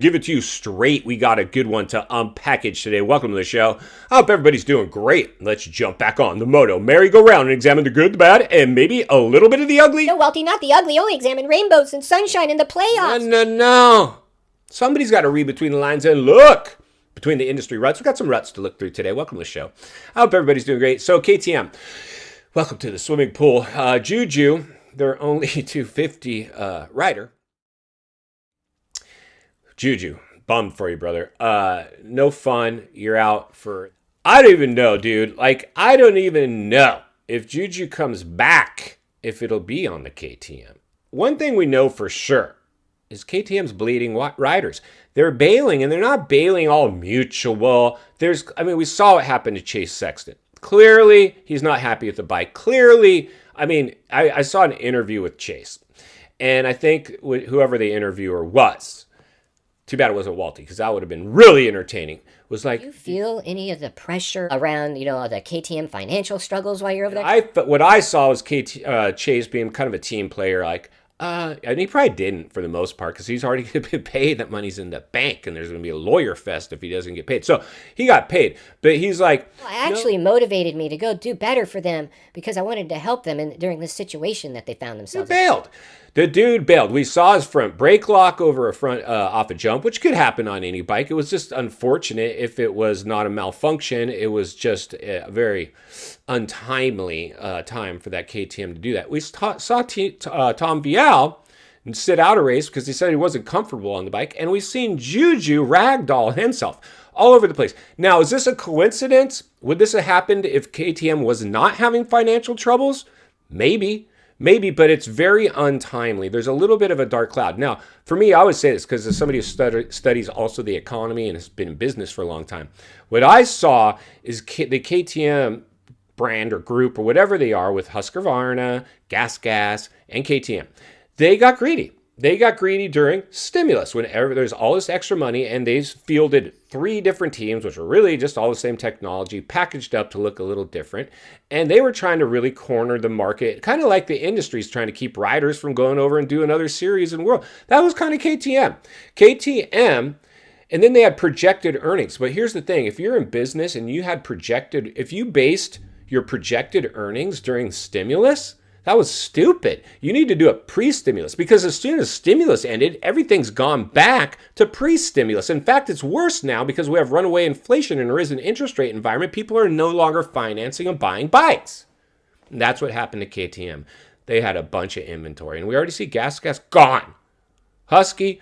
Give it to you straight. We got a good one to unpackage today. Welcome to the show. I hope everybody's doing great. Let's jump back on the moto merry-go-round and examine the good, the bad, and maybe a little bit of the ugly. No, Walty, not the ugly. Only examine rainbows and sunshine in the playoffs. No. Somebody's got to read between the lines and look between the industry ruts. We've got some ruts to look through today. Welcome to the show. I hope everybody's doing great. So KTM, welcome to the swimming pool. Juju, their only 250 rider. Juju, bummed for you, brother. No fun. You're out for... I don't even know, dude. I don't even know if Juju comes back, if it'll be on the KTM. One thing we know for sure is KTM's bleeding riders. They're bailing, and they're not bailing all mutual. We saw what happened to Chase Sexton. Clearly, he's not happy with the bike. Clearly, I saw an interview with Chase, and I think whoever the interviewer was, too bad it wasn't Walty, because that would have been really entertaining. Was like, do you feel any of the pressure around, the KTM financial struggles while you're over there? What I saw was Chase being kind of a team player, and he probably didn't for the most part, because he's already going to be paid. That money's in the bank, and there's going to be a lawyer fest if he doesn't get paid. So he got paid, but he's like... Well, it actually motivated me to go do better for them, because I wanted to help them during this situation that they found themselves in. He bailed. The dude bailed. We saw his front brake lock over a front off a jump, which could happen on any bike. It was just unfortunate if it was not a malfunction. It was just a very untimely time for that KTM to do that. We saw Tom Vial sit out a race because he said he wasn't comfortable on the bike, and we've seen Juju ragdoll himself all over the place. Now, is this a coincidence? Would this have happened if KTM was not having financial troubles? Maybe, but it's very untimely. There's a little bit of a dark cloud. Now, for me, I always say this because as somebody who studies also the economy and has been in business for a long time. What I saw is the KTM brand or group or whatever they are with Husqvarna, Gas, and KTM. They got greedy. They got greedy during stimulus, whenever there's all this extra money, and they fielded 3 different teams, which were really just all the same technology, packaged up to look a little different. And they were trying to really corner the market, kind of like the industry's trying to keep riders from going over and doing other series in the world. That was kind of KTM. And then they had projected earnings. But here's the thing. If you're in business and if you based your projected earnings during stimulus, that was stupid. You need to do it pre-stimulus, because as soon as stimulus ended, everything's gone back to pre-stimulus. In fact, it's worse now because we have runaway inflation and there is an interest rate environment. People are no longer financing and buying bikes. And that's what happened to KTM. They had a bunch of inventory, and we already see Gas gone. Husky,